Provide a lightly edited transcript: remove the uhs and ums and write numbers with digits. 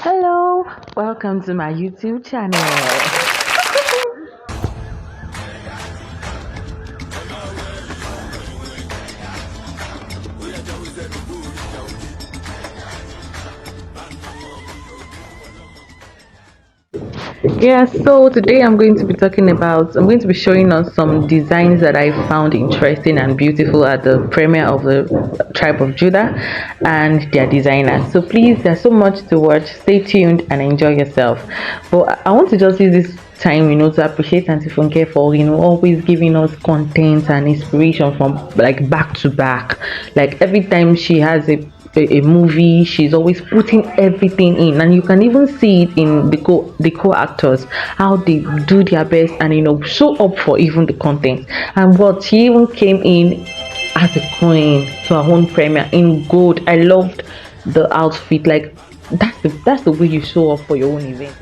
Hello, welcome to my YouTube channel. Yeah, so today I'm going to be showing us some designs that I found interesting and beautiful at the premiere of the Tribe of Judah and their designers. So please, there's so much to watch. Stay tuned and enjoy yourself. But I want to just use this time, to appreciate Aunty Funke for, always giving us content and inspiration from like back to back. Like every time she has a movie, she's always putting everything in, and you can even see it in the co actors, how they do their best and show up for even the content. And what she even came in as a queen to her own premiere in gold. I loved the outfit. Like that's the way you show up for your own event.